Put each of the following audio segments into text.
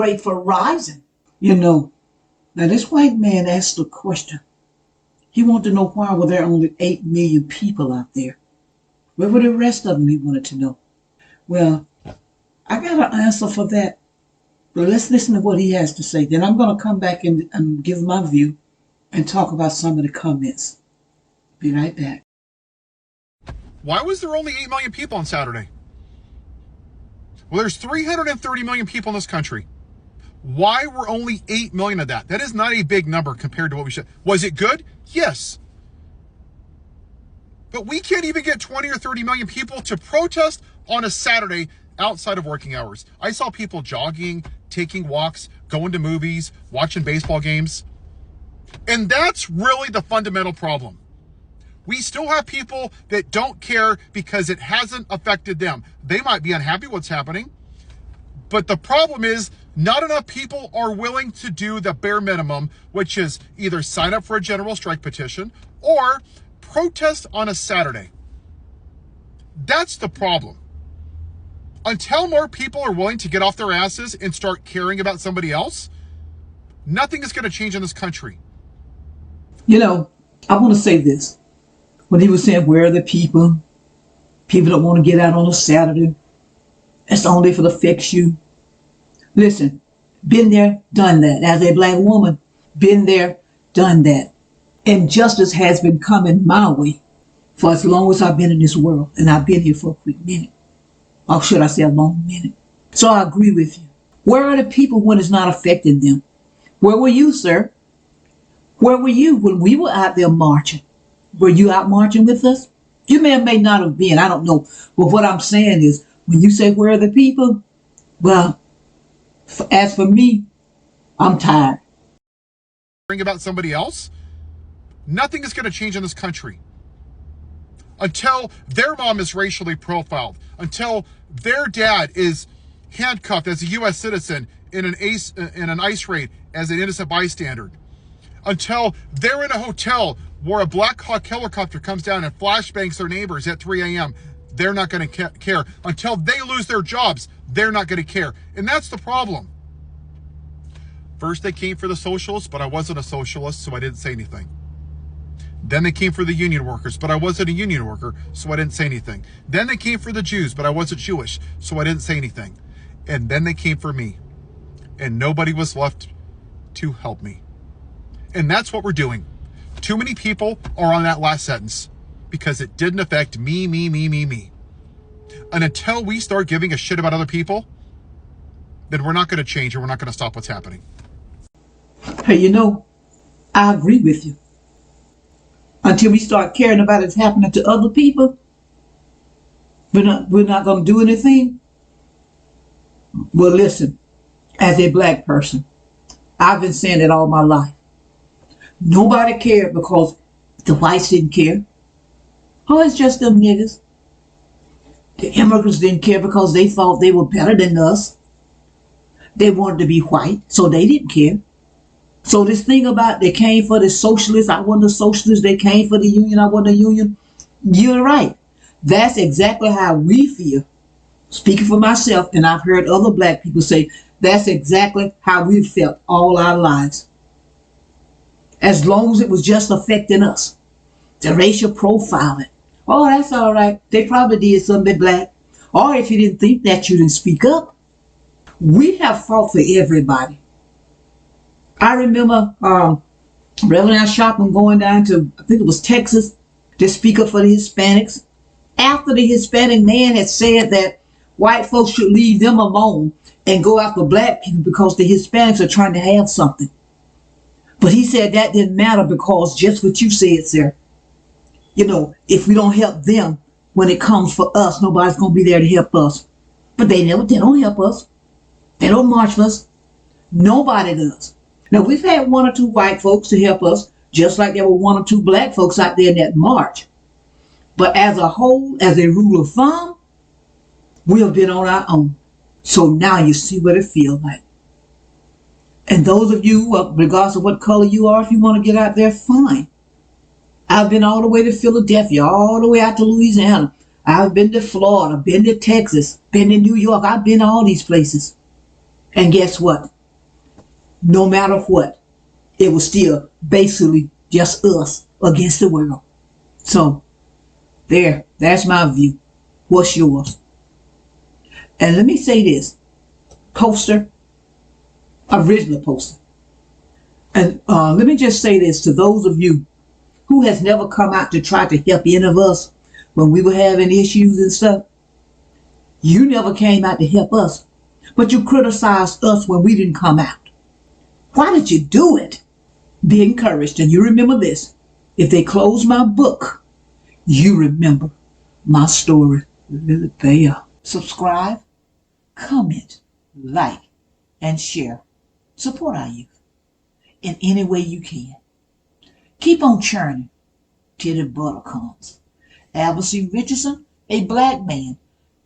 great for rising. You know, now this white man asked a question. He wanted to know why were there only 8 million people out there? Where were the rest of them, he wanted to know. Well, I got an answer for that. But let's listen to what he has to say. Then I'm going to come back and give my view and talk about some of the comments. Be right back. Why was there only 8 million people on Saturday? Well, there's 330 million people in this country. Why were only 8 million of that? That is not a big number compared to what we should. Was it good? Yes. But we can't even get 20 or 30 million people to protest on a Saturday outside of working hours. I saw people jogging, taking walks, going to movies, watching baseball games. And that's really the fundamental problem. We still have people that don't care because it hasn't affected them. They might be unhappy what's happening, but the problem is not enough people are willing to do the bare minimum, which is either sign up for a general strike petition or protest on a Saturday. That's the problem. Until more people are willing to get off their asses and start caring about somebody else, nothing is going to change in this country. You know, I want to say this. When he was saying, where are the people? People don't want to get out on a Saturday. It's only if it affects you. Listen, been there, done that. As a black woman, been there, done that. And justice has been coming my way for as long as I've been in this world. And I've been here for a quick minute. Or should I say a long minute? So I agree with you. Where are the people when it's not affecting them? Where were you, sir? Where were you when we were out there marching? Were you out marching with us? You may or may not have been. I don't know. But what I'm saying is, when you say, where are the people? Well, as for me, I'm tired. Bring about somebody else? Nothing is going to change in this country. Until their mom is racially profiled, until their dad is handcuffed as a U.S. citizen in an ICE raid as an innocent bystander, until they're in a hotel where a Black Hawk helicopter comes down and flashbangs their neighbors at 3 a.m., they're not going to care. Until they lose their jobs, they're not going to care. And that's the problem. First, they came for the socialists, but I wasn't a socialist, so I didn't say anything. Then they came for the union workers, but I wasn't a union worker, so I didn't say anything. Then they came for the Jews, but I wasn't Jewish, so I didn't say anything. And then they came for me, and nobody was left to help me. And that's what we're doing. Too many people are on that last sentence because it didn't affect me. And until we start giving a shit about other people, then we're not going to change and we're not going to stop what's happening. Hey, you know, I agree with you. Until we start caring about what's happening to other people, we're not going to do anything. Well, listen, as a black person, I've been saying it all my life. Nobody cared because the whites didn't care. Oh, it's just them niggas. The immigrants didn't care because they thought they were better than us. They wanted to be white, so they didn't care. So this thing about they came for the socialists, I wasn't a socialist, they came for the union, I wasn't a union. You're right. That's exactly how we feel. Speaking for myself, and I've heard other black people say, that's exactly how we've felt all our lives. As long as it was just affecting us. The racial profiling. Oh, that's all right. They probably did something black. Or if you didn't think that, you didn't speak up. We have fought for everybody. I remember Reverend Shopping going down to, I think it was Texas, to speak up for the Hispanics. After the Hispanic man had said that white folks should leave them alone and go after black people because the Hispanics are trying to have something. But he said that didn't matter because just what you said, sir. You know, if we don't help them, when it comes for us, nobody's going to be there to help us. But they don't help us. They don't march for us. Nobody does. Now, we've had one or two white folks to help us, just like there were one or two black folks out there in that march. But as a whole, as a rule of thumb, we have been on our own. So now you see what it feels like. And those of you, regardless of what color you are, if you want to get out there, fine. I've been all the way to Philadelphia, all the way out to Louisiana. I've been to Florida, been to Texas, been to New York. I've been to all these places. And guess what? No matter what, it was still basically just us against the world. So, that's my view. What's yours? And let me say this. Original poster. And let me just say this to those of you who has never come out to try to help any of us when we were having issues and stuff. You never came out to help us, but you criticized us when we didn't come out. Why did you do it? Be encouraged, and you remember this. If they close my book, you remember my story. Lily Bear. Subscribe, comment, like, and share. Support our youth in any way you can. Keep on churning till the butter comes. Albert C. Richardson, a black man,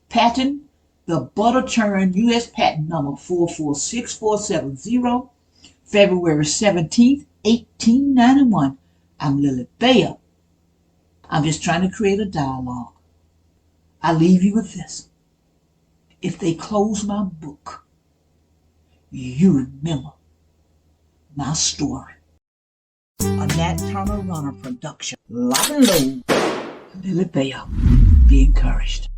patent the butter churn U.S. patent number 446470, February 17th, 1891. I'm Lily Bear. I'm just trying to create a dialogue. I leave you with this. If they close my book, you remember my story. A Nat Turner Runner production. Lock and load. Lily Bear. Be encouraged.